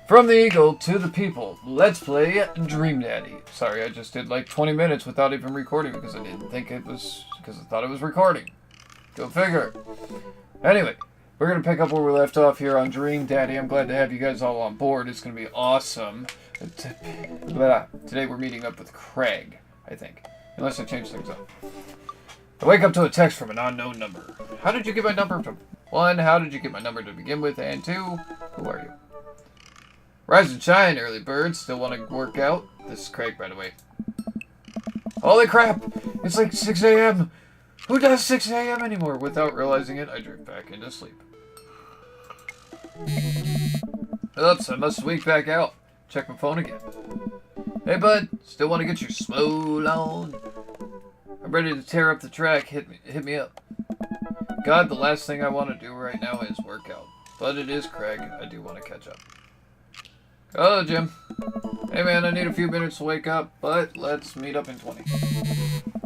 From the Eagle to the people, let's play Dream Daddy. Sorry, I just did like 20 minutes without even recording because I didn't think it was, because I thought it was recording. Go figure. Anyway, we're going to pick up where we left off here on Dream Daddy. I'm glad to have you guys all on board. It's going to be awesome. Today we're meeting up with Craig, I think. Unless I change things up. I wake up to a text from an unknown number. How did you get my number? One, how did you get my number to begin with? And two, who are you? Rise and shine, early birds. Still want to work out? This is Craig, by the way. Holy crap! It's like 6 a.m. Who does 6 a.m. anymore? Without realizing it, I drift back into sleep. Oops, I must squeak back out. Check my phone again. Hey, bud. Still want to get your swole on? I'm ready to tear up the track. Hit me up. God, the last thing I want to do right now is work out. But it is Craig. I do want to catch up. Hello, Jim. Hey, man, I need a few minutes to wake up, but let's meet up in 20.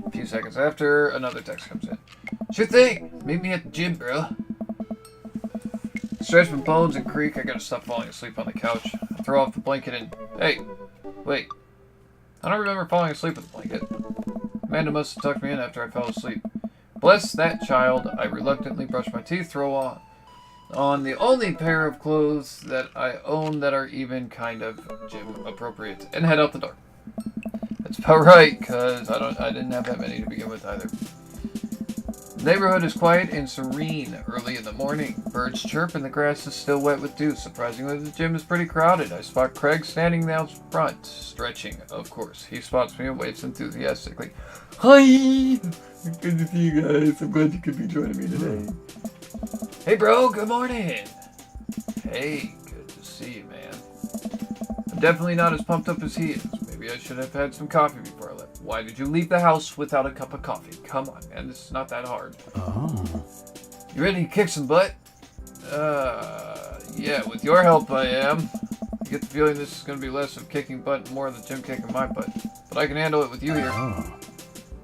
A few seconds after, another text comes in. Sure thing. Meet me at the gym, bro. Stretch my bones and creak. I gotta stop falling asleep on the couch. I throw off the blanket and... Hey, wait. I don't remember falling asleep with the blanket. Amanda must have tucked me in after I fell asleep. Bless that child. I reluctantly brush my teeth, throw on the only pair of clothes that I own that are even kind of gym appropriate, and head out the door. That's about right, because I didn't have that many to begin with either. The neighborhood is quiet and serene early in the morning. Birds chirp and the grass is still wet with dew. Surprisingly, the gym is pretty crowded. I spot Craig standing out front, stretching, of course. He spots me and waves enthusiastically. Hi! Good to see you guys. I'm glad you could be joining me today. Hey, bro. Good morning. Hey, good to see you, man. I'm definitely not as pumped up as he is. Maybe I should have had some coffee before I left. Why did you leave the house without a cup of coffee? Come on, man. This is not that hard. Oh. You ready to kick some butt? Yeah, with your help I am. I get the feeling this is going to be less of kicking butt and more of the gym kicking my butt. But I can handle it with you here. Oh.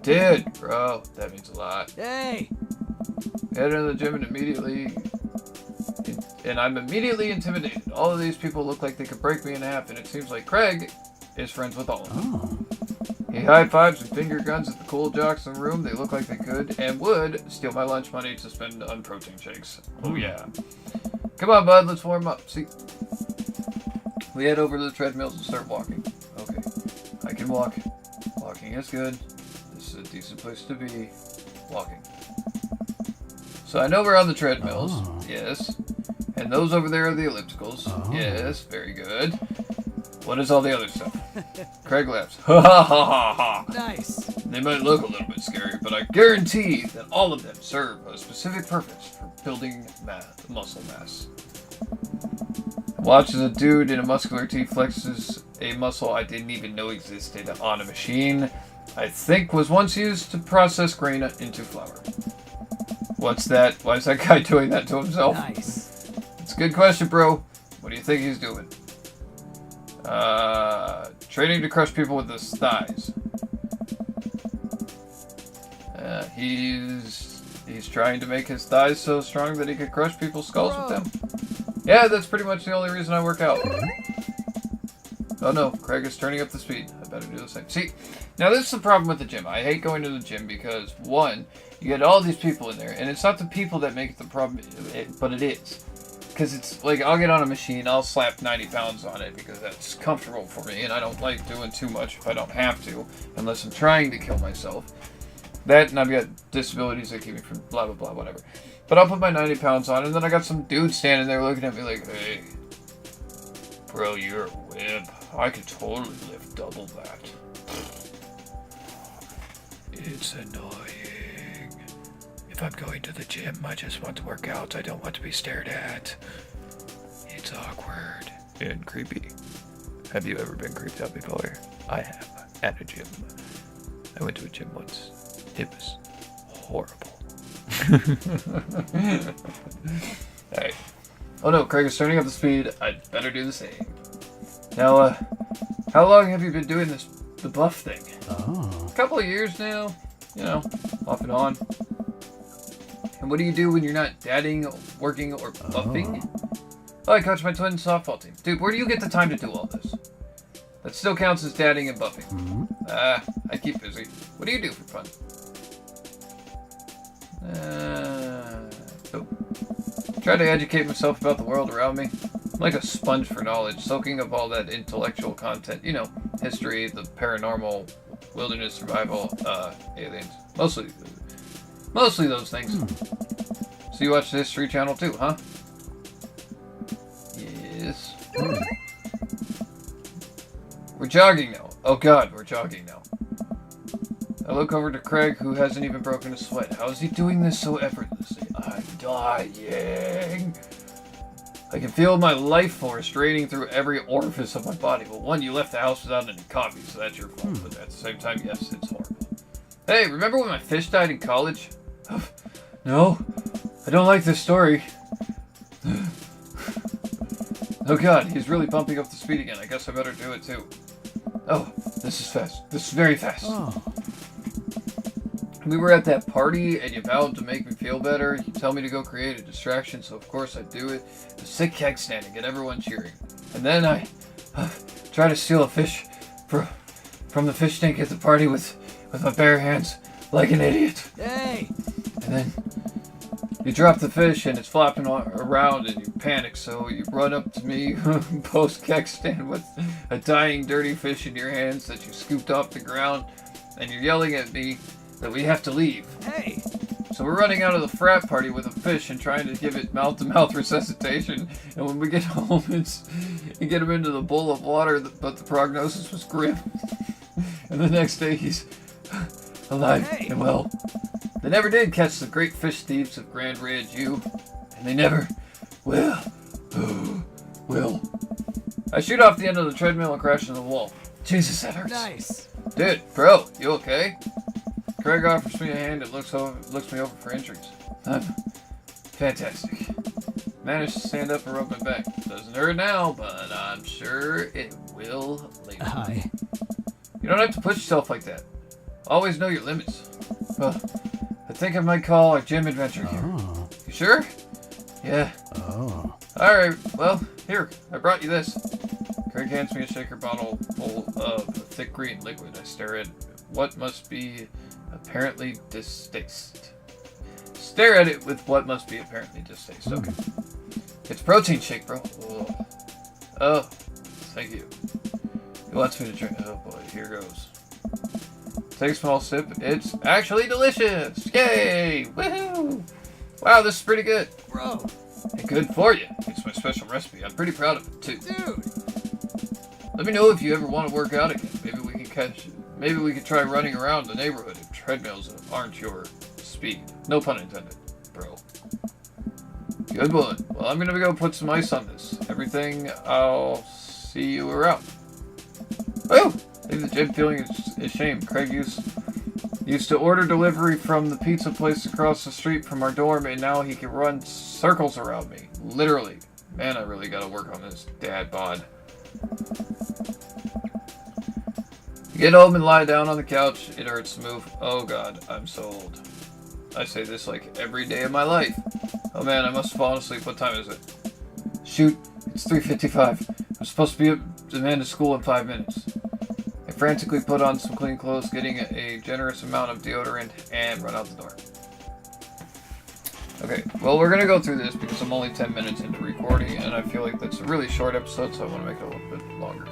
Dude, bro, that means a lot. Hey! Head into the gym and I'm immediately intimidated. All of these people look like they could break me in half, and it seems like Craig is friends with all of them. Oh. He high-fives and finger guns at the cool jocks in the room. They look like they could and would steal my lunch money to spend on protein shakes. Oh yeah. Come on, bud, let's warm up. See, we head over to the treadmills and start walking. Okay, I can walk. Walking is good. This is a decent place to be. Walking. So I know we're on the treadmills. Oh. Yes. And those over there are the ellipticals. Oh. Yes, very good. What is all the other stuff? Craig laughs. Ha ha ha ha ha. Nice. They might look a little bit scary, but I guarantee that all of them serve a specific purpose for building muscle mass. Watch as a dude in a muscular tee flexes a muscle I didn't even know existed on a machine I think was once used to process grain into flour. What's that? Why is that guy doing that to himself? Nice. It's a good question, bro. What do you think he's doing? Training to crush people with his thighs. He's trying to make his thighs so strong that he could crush people's skulls with them. Yeah, that's pretty much the only reason I work out. Oh no, Craig is turning up the speed. I better do the same. See, now this is the problem with the gym. I hate going to the gym because, one, you get all these people in there, and it's not the people that make it the problem, but it is. Because it's like, I'll get on a machine, I'll slap 90 pounds on it because that's comfortable for me, and I don't like doing too much if I don't have to, unless I'm trying to kill myself. That, and I've got disabilities that keep me from blah, blah, blah, whatever. But I'll put my 90 pounds on, and then I got some dude standing there looking at me like, hey, bro, you're a wimp. I could totally lift double that. It's annoying. If I'm going to the gym, I just want to work out. I don't want to be stared at. It's awkward and creepy. Have you ever been creeped out before? I have, at a gym. I went to a gym once. It was horrible. Alright. Oh no, Craig is turning up the speed. I'd better do the same. Now, how long have you been doing the buff thing? Oh. A couple of years now. You know, off and on. And what do you do when you're not dadding, working, or buffing? Oh, I coach my twin softball team. Dude, where do you get the time to do all this? That still counts as dadding and buffing. I keep busy. What do you do for fun? Try to educate myself about the world around me. I'm like a sponge for knowledge, soaking up all that intellectual content. You know, history, the paranormal, wilderness survival, aliens. Mostly those things. So you watch the History Channel too, huh? Yes. We're jogging now. Oh god, we're jogging now. I look over to Craig, who hasn't even broken a sweat. How is he doing this so effortlessly? I'm dying. I can feel my life force draining through every orifice of my body. Well, one, you left the house without any coffee, so that's your fault. But at the same time, yes, it's horrible. Hey, remember when my fish died in college? No, I don't like this story. Oh god, he's really bumping up the speed again. I guess I better do it too. Oh, this is fast. This is very fast. Oh. We were at that party, and you vowed to make me feel better. You tell me to go create a distraction, so of course I do it. A sick keg stand and get everyone cheering. And then I try to steal a fish from the fish tank at the party with my bare hands, like an idiot. Hey! And then you drop the fish, and it's flopping around, and you panic, so you run up to me, post keg stand with a dying, dirty fish in your hands that you scooped off the ground, and you're yelling at me that we have to leave. Hey! So we're running out of the frat party with a fish and trying to give it mouth-to-mouth resuscitation. And when we get home, you get him into the bowl of water, but the prognosis was grim. And the next day, he's alive and well. They never did catch the great fish thieves of Grand Riaju, and they never will. Will. I shoot off the end of the treadmill and crash into the wall. Jesus, that hurts. Nice! Dude, bro, you okay? Craig offers me a hand and looks me over for injuries. I'm fantastic. Managed to stand up and rub my back. Doesn't hurt now, but I'm sure it will later. Hi. You don't have to push yourself like that. Always know your limits. Well, I think I might call our gym adventure here. Oh. You sure? Yeah. Oh. Alright, well, here, I brought you this. Craig hands me a shaker bottle full of thick green liquid. I stare at what must be apparently distaste. Stare at it with what must be apparently distaste. Okay. It's protein shake, bro. Ugh. Oh, thank you. He wants me to drink. Oh boy, here goes. Take a small sip. It's actually delicious. Yay! Woohoo! Wow, this is pretty good. Bro! And good for you. It's my special recipe. I'm pretty proud of it too. Dude! Let me know if you ever want to work out again. Maybe we could try running around the neighborhood if treadmills aren't your speed. No pun intended, bro. Good one. Well, I'm gonna go put some ice on this. Everything, I'll see you around. Oh! Leave the gym feeling ashamed. Craig used to order delivery from the pizza place across the street from our dorm, and now he can run circles around me. Literally. Man, I really gotta work on this dad bod. Get home and lie down on the couch. It hurts to move. Oh god, I'm so old. I say this like every day of my life. Oh man, I must have fallen asleep. What time is it? Shoot, it's 3:55. I'm supposed to be at Amanda's school in 5 minutes. I frantically put on some clean clothes, getting a generous amount of deodorant, and run out the door. Okay, well we're gonna go through this because I'm only 10 minutes into recording, and I feel like that's a really short episode, so I want to make it a little bit longer.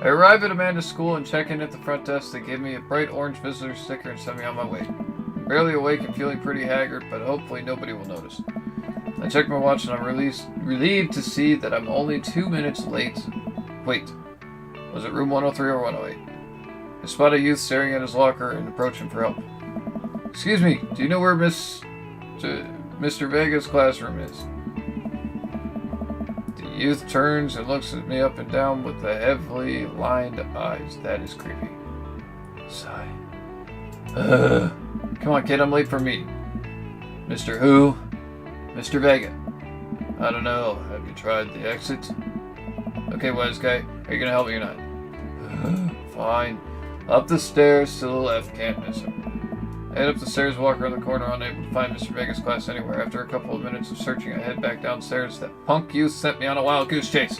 I arrive at Amanda's school and check in at the front desk. They give me a bright orange visitor sticker and send me on my way. I'm barely awake and feeling pretty haggard, but hopefully nobody will notice. I check my watch and I'm relieved to see that I'm only 2 minutes late. Wait, was it room 103 or 108? I spot a youth staring at his locker and approach him for help. Excuse me, do you know where Mr. Vega's classroom is? The youth turns and looks at me up and down with the heavily lined eyes. That is creepy. Sigh. Come on, kid, I'm late for a meeting. Mr. Who? Mr. Vega. I don't know. Have you tried the exit? Okay, wise guy. Are you gonna help me or not? Fine. Up the stairs to the left. Can't miss him. I head up the stairs, walk around the corner, unable to find Mr. Vega's class anywhere. After a couple of minutes of searching, I head back downstairs. That punk youth sent me on a wild goose chase.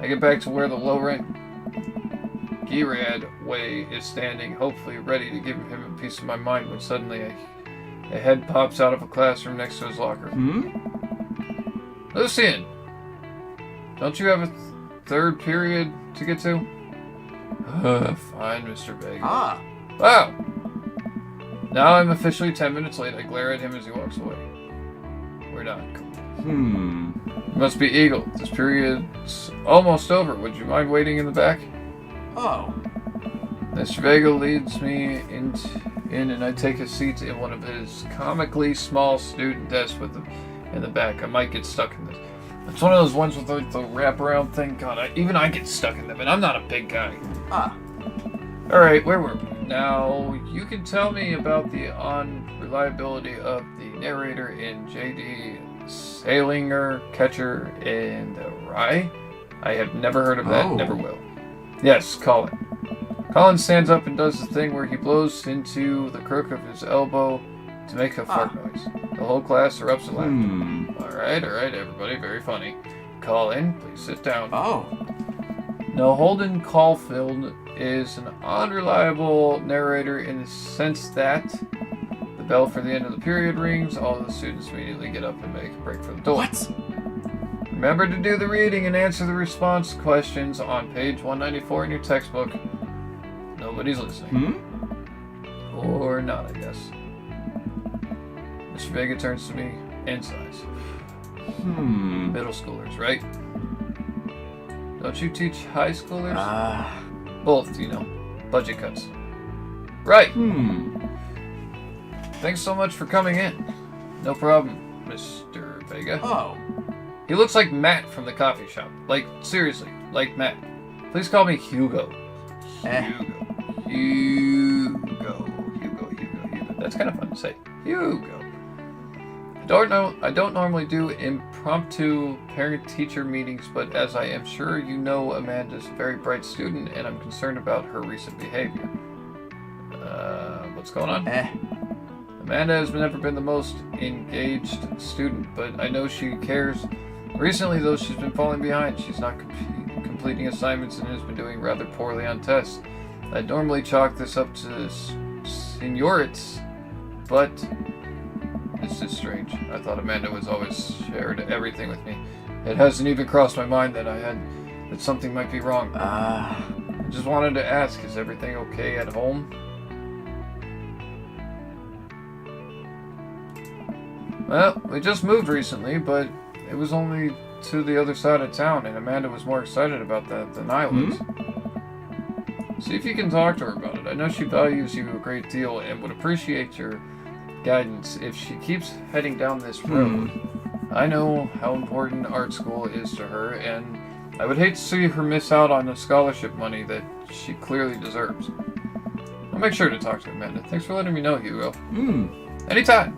I get back to where the low-rent Girad Way is standing, hopefully ready to give him a piece of my mind, when suddenly a head pops out of a classroom next to his locker. Lucian! Don't you have a third period to get to? Fine, Mr. Vega. Ah. Wow! Now I'm officially 10 minutes late. I glare at him as he walks away. We're not cool. It must be Eagle. This period's almost over. Would you mind waiting in the back? Oh. Mr. Vega leads me in and I take a seat in one of his comically small student desks in the back. I might get stuck in this. It's one of those ones with the wraparound thing. God, even I get stuck in them, and I'm not a big guy. Ah. Alright, where were we? Now, you can tell me about the unreliability of the narrator in J.D. Salinger, Catcher in the Rye? I have never heard of that, never will. Yes, Colin. Colin stands up and does the thing where he blows into the crook of his elbow to make a fart noise. The whole class erupts in laughter. Alright, everybody, very funny. Colin, please sit down. Oh. Now, Holden Caulfield is an unreliable narrator in the sense that the bell for the end of the period rings, all the students immediately get up and make a break for the door. What? Remember to do the reading and answer the response questions on page 194 in your textbook. Nobody's listening. Or not, I guess. Mr. Vega turns to me and sighs. Middle schoolers, right? Don't you teach high schoolers? Both, you know. Budget cuts. Right! Thanks so much for coming in. No problem, Mr. Vega. Oh. He looks like Matt from the coffee shop. Like, seriously, like Matt. Please call me Hugo. Hugo. That's kind of fun to say. Hugo. I don't normally do impromptu parent-teacher meetings, but as I am sure you know, Amanda's a very bright student, and I'm concerned about her recent behavior. What's going on? Amanda has never been the most engaged student, but I know she cares. Recently, though, she's been falling behind. She's not completing assignments and has been doing rather poorly on tests. I'd normally chalk this up to seniorities, but this is strange. I thought Amanda was always shared everything with me. It hasn't even crossed my mind that something might be wrong. I just wanted to ask, is everything okay at home? Well, we just moved recently, but it was only to the other side of town, and Amanda was more excited about that than I was. See if you can talk to her about it. I know she values you a great deal and would appreciate your guidance if she keeps heading down this road. I know how important art school is to her, and I would hate to see her miss out on the scholarship money that she clearly deserves. I'll make sure to talk to Amanda. Thanks for letting me know, Hugo. Anytime.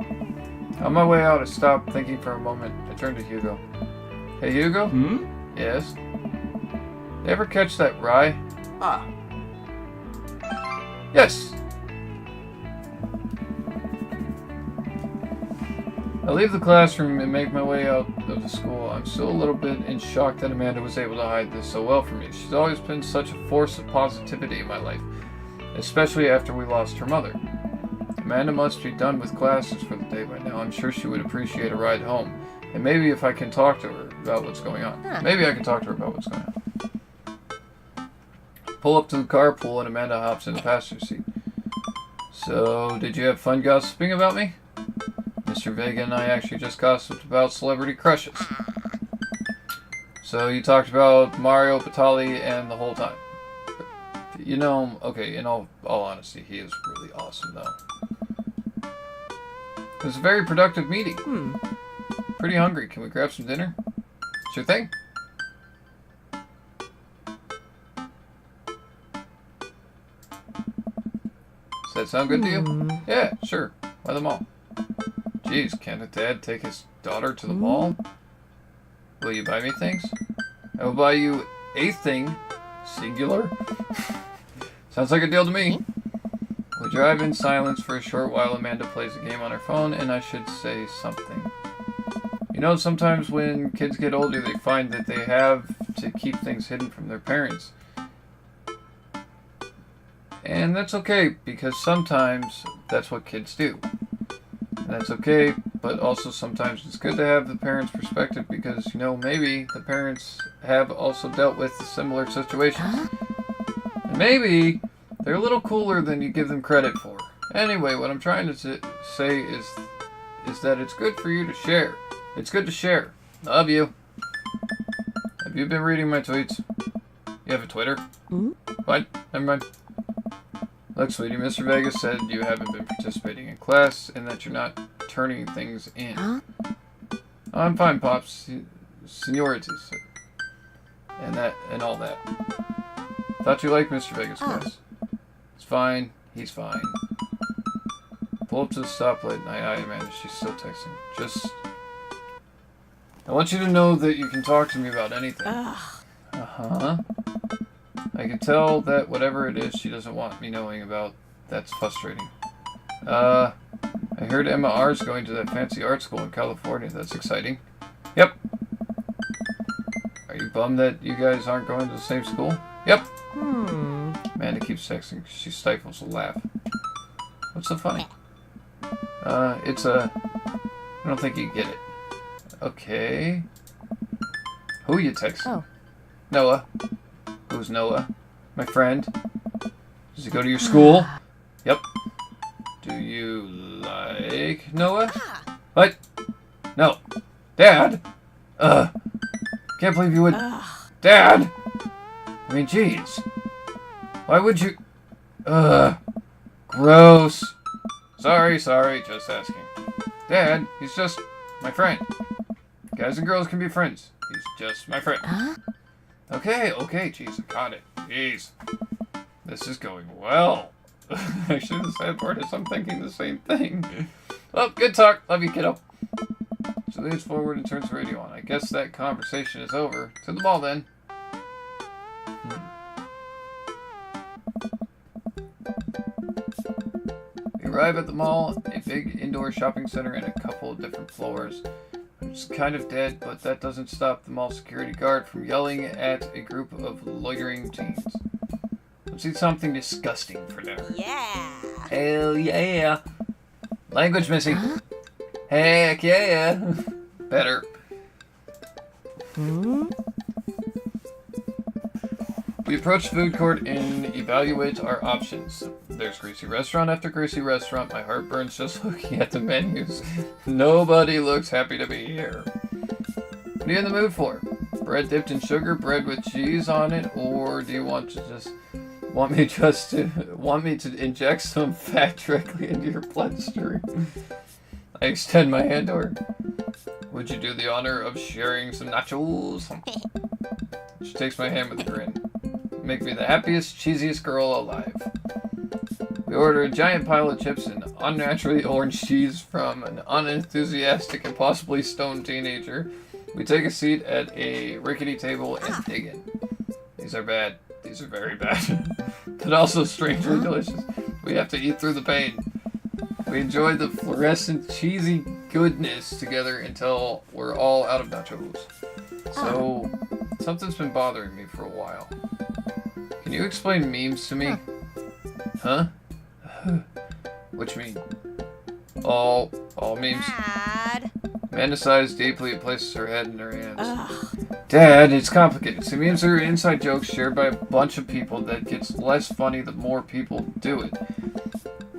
On my way out, I stopped thinking for a moment. I turned to Hugo. Hey, Hugo? Yes? You ever catch that rye? Yes! I leave the classroom and make my way out of the school. I'm still a little bit in shock that Amanda was able to hide this so well from me. She's always been such a force of positivity in my life, especially after we lost her mother. Amanda must be done with classes for the day by now. I'm sure she would appreciate a ride home. And maybe if I can talk to her about what's going on. Maybe I can talk to her about what's going on. Pull up to the carpool and Amanda hops in the passenger seat. So, did you have fun gossiping about me? Mr. Vega and I actually just gossiped about celebrity crushes. So you talked about Mario Batali and the whole time. You know, okay, in all honesty, he is really awesome though. It was a very productive meeting. Pretty hungry. Can we grab some dinner? Sure thing. Does that sound good to you? Yeah, sure. By the mall. Jeez, can't a dad take his daughter to the mall? Will you buy me things? I will buy you a thing. Singular? Sounds like a deal to me. We drive in silence for a short while. Amanda plays a game on her phone, and I should say something. You know, sometimes when kids get older, they find that they have to keep things hidden from their parents. And that's okay, because sometimes that's what kids do. And that's okay, but also sometimes it's good to have the parents' perspective because, you know, maybe the parents have also dealt with similar situations. And maybe they're a little cooler than you give them credit for. Anyway, what I'm trying to say is that it's good for you to share. It's good to share. Love you. Have you been reading my tweets? You have a Twitter? What? Never mind. Look, sweetie, Mr. Vegas said you haven't been participating in class and that you're not turning things in. Oh, I'm fine, Pops. Seniorities. And all that. Thought you liked Mr. Vegas' class. It's fine. He's fine. Pull up to the stoplight. Aye, Amanda. She's still texting. I want you to know that you can talk to me about anything. Uh-huh. I can tell that whatever it is she doesn't want me knowing about, that's frustrating. I heard Emma R's going to that fancy art school in California. That's exciting. Yep. Are you bummed that you guys aren't going to the same school? Yep. Amanda keeps texting. She stifles a laugh. What's so funny? I don't think you get it. Okay. Who are you texting? Oh. Noah. Who's Noah? My friend. Does he go to your school? Yep. Do you like Noah? What? No. Dad? Can't believe you would... Dad! I mean, jeez. Why would you... Gross. Sorry, just asking. Dad, he's just my friend. Guys and girls can be friends. He's just my friend. Okay, jeez, I got it. Jeez. This is going well. I should have said Portis, I'm thinking the same thing. Well, good talk. Love you, kiddo. She leans forward and turns the radio on. I guess that conversation is over. To the mall, then. We arrive at the mall, a big indoor shopping center and a couple of different floors. It's kind of dead, but that doesn't stop the mall security guard from yelling at a group of loitering teens. Let's eat something disgusting for dinner. Yeah. Hell yeah. Language missing. Heck yeah. Better. We approach the food court and evaluate our options. There's greasy restaurant after greasy restaurant. My heart burns just looking at the menus. Nobody looks happy to be here. What are you in the mood for? Bread dipped in sugar, bread with cheese on it, or do you want me to inject some fat directly into your bloodstream? I extend my hand to her. Would you do the honor of sharing some nachos? She takes my hand with a grin. Make me the happiest, cheesiest girl alive. We order a giant pile of chips and unnaturally orange cheese from an unenthusiastic and possibly stoned teenager. We take a seat at a rickety table and dig in. These are bad. These are very bad. But also strangely delicious. We have to eat through the pain. We enjoy the fluorescent cheesy goodness together until we're all out of nachos. So, something's been bothering me for a while. Can you explain memes to me? Huh? Which meme? All memes. Dad. Amanda sighs deeply and places her head in her hands. Dad, it's complicated. See, memes are inside jokes shared by a bunch of people that gets less funny the more people do it.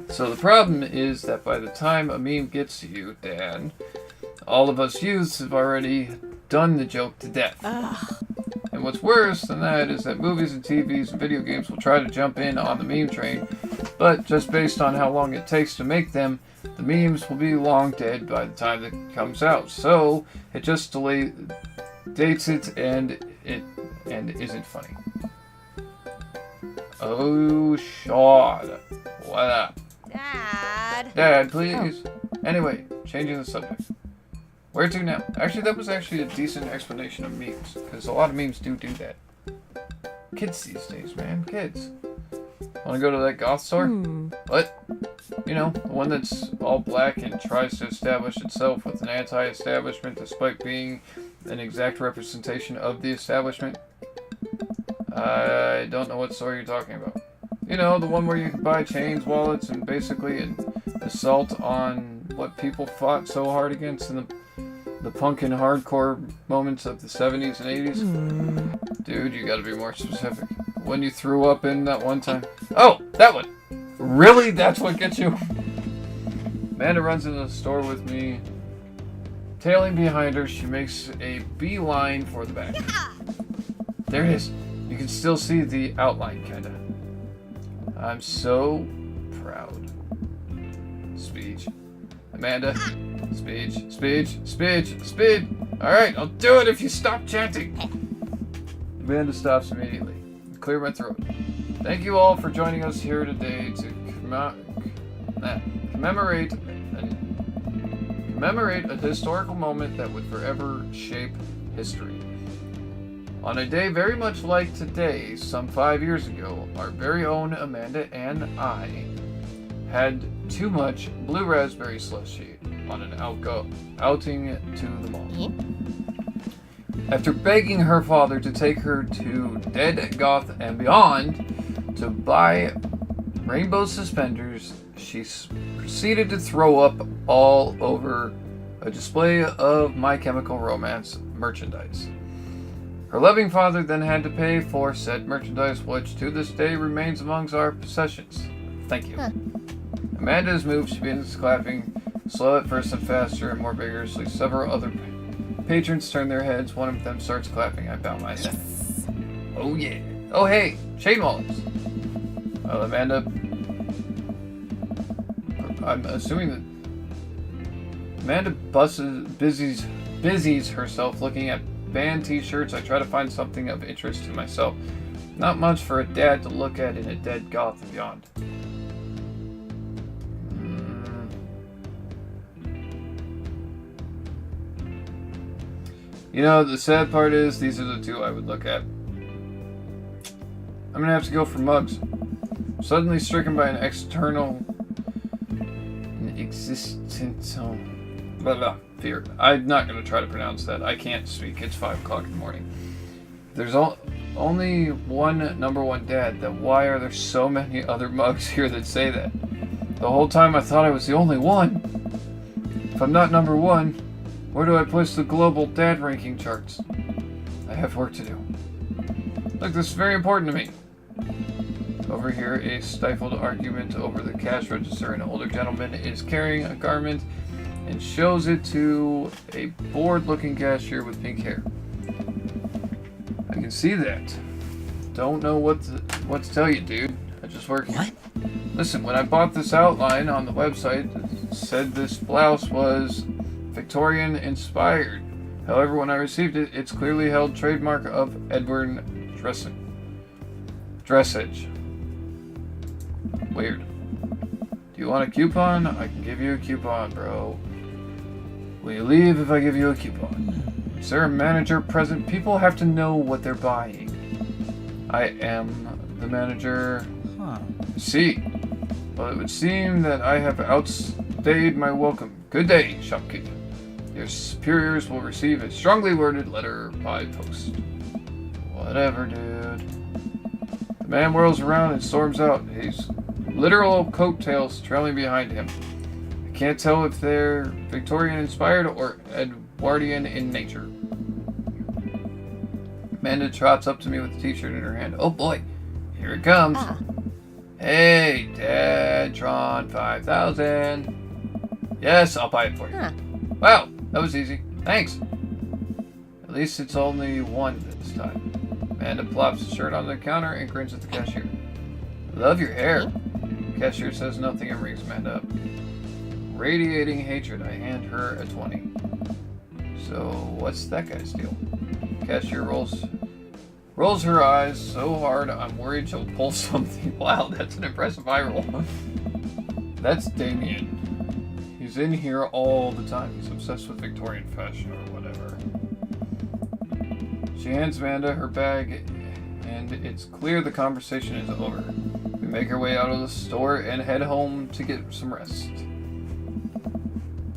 So the problem is that by the time a meme gets to you, Dad, all of us youths have already done the joke to death. And what's worse than that is that movies and TVs and video games will try to jump in on the meme train, but just based on how long it takes to make them, the memes will be long dead by the time it comes out. So it just dates it and isn't funny. Oh, Sean. What up? Dad, please. Anyway, changing the subject. Where to now? Actually, that was actually a decent explanation of memes, because a lot of memes do that. Kids these days, man. Kids. Wanna go to that goth store? What? You know, the one that's all black and tries to establish itself with an anti-establishment despite being an exact representation of the establishment? I don't know what store you're talking about. You know, the one where you can buy chains, wallets, and basically an assault on what people fought so hard against in the punk and hardcore moments of the 70s and 80s? Dude, you gotta be more specific. When you threw up in that one time. Oh, that one! Really? That's what gets you? Amanda runs into the store with me. Tailing behind her, she makes a beeline for the back. There it is. You can still see the outline, kinda. I'm so proud. Speech. Amanda. Speech. Speech. Speech. Speed. Alright, I'll do it if you stop chanting. Amanda stops immediately. Clear my throat. Thank you all for joining us here today to commemorate a historical moment that would forever shape history. On a day very much like today, some 5 years ago, our very own Amanda and I had too much blue raspberry slushy on an outing to the mall. After begging her father to take her to Dead Goth and Beyond to buy rainbow suspenders, she proceeded to throw up all over a display of My Chemical Romance merchandise. Her loving father then had to pay for said merchandise, which to this day remains amongst our possessions. Thank you. Amanda is moved. She begins clapping, slow at first and faster and more vigorously. Several other patrons turn their heads. One of them starts clapping. I bow my head. Oh yeah. Oh hey, chain wallets. Well, Amanda, I'm assuming that Amanda busies herself looking at band t-shirts. I try to find something of interest to myself. Not much for a dad to look at in a Dead Goth and Beyond. You know, the sad part is these are the two I would look at. I'm gonna have to go for mugs. Suddenly stricken by an existential fear. I'm not gonna try to pronounce that. I can't speak. It's 5 o'clock in the morning. There's only one number one dad. Then why are there so many other mugs here that say that? The whole time I thought I was the only one. If I'm not number one, where do I place the global dad ranking charts? I have work to do. Look, this is very important to me. Over here, a stifled argument over the cash register. An older gentleman is carrying a garment and shows it to a bored-looking cashier with pink hair. I can see that. Don't know what to tell you, dude. I just work here. What? Listen, when I bought this outline on the website, it said this blouse was Victorian inspired. However, when I received it, it's clearly held trademark of Edward Dressage. Weird. Do you want a coupon? I can give you a coupon, bro. Will you leave if I give you a coupon? Is there a manager present? People have to know what they're buying. I am the manager. See. Well, it would seem that I have outstayed my welcome. Good day, shopkeeper. Your superiors will receive a strongly worded letter by post. Whatever, dude. The man whirls around and storms out, his literal coattails trailing behind him. I can't tell if they're Victorian-inspired or Edwardian in nature. Amanda trots up to me with the t-shirt in her hand. Oh boy, here it comes. Hey, Tron 5000. Yes, I'll buy it for you. Wow, that was easy. Thanks. At least it's only one this time. Amanda plops the shirt on the counter and grins at the cashier. Love your hair. The cashier says nothing and rings Amanda up. Radiating hatred, I hand her a 20. So, what's that guy's deal? The cashier rolls her eyes so hard I'm worried she'll pull something. Wow, that's an impressive eye roll. That's Damien. He's in here all the time. He's obsessed with Victorian fashion or whatever. She hands Amanda her bag, and it's clear the conversation is over. We We make our way out of the store and head home to get some rest.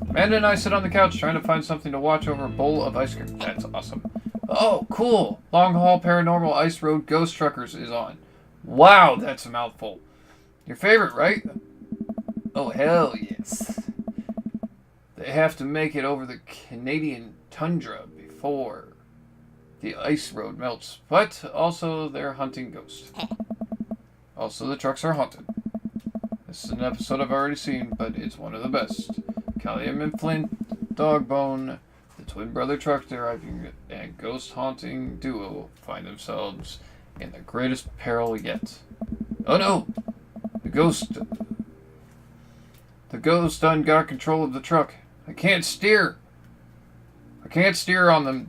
Amanda and I sit on the couch trying to find something to watch over a bowl of ice cream. That's awesome. Oh, cool! Long Haul Paranormal Ice Road Ghost Truckers is on. Wow, that's a mouthful. Your favorite, right? Oh, hell yes. They have to make it over the Canadian tundra before the ice road melts, but also they're hunting ghosts. Also, the trucks are haunted. This is an episode I've already seen, but it's one of the best. Callium and Flint, Dogbone, the twin brother truck driving and ghost haunting duo find themselves in the greatest peril yet. Oh no! The ghost done got control of the truck. I can't steer. I can't steer on them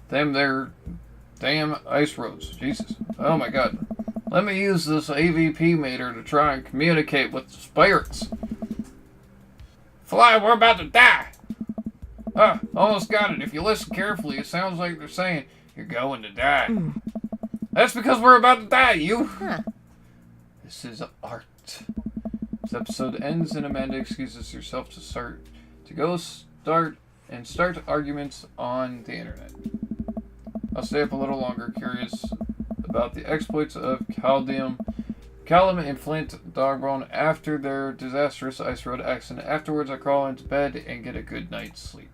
damn ice roads. Jesus. Oh my god. Let me use this AVP meter to try and communicate with the spirits. Fly, we're about to die! Almost got it. If you listen carefully, it sounds like they're saying, you're going to die. That's because we're about to die, you! This is art. This episode ends and Amanda excuses herself to start arguments on the internet. I'll stay up a little longer, curious about the exploits of Callum and Flint Dogbone after their disastrous ice road accident. Afterwards, I crawl into bed and get a good night's sleep.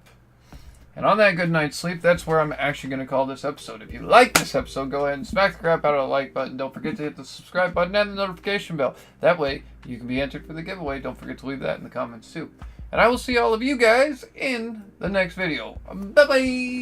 And on that good night's sleep, that's where I'm actually going to call this episode. If you like this episode, go ahead and smack the crap out of the like button. Don't forget to hit the subscribe button and the notification bell. That way, you can be entered for the giveaway. Don't forget to leave that in the comments too. And I will see all of you guys in the next video. Bye-bye!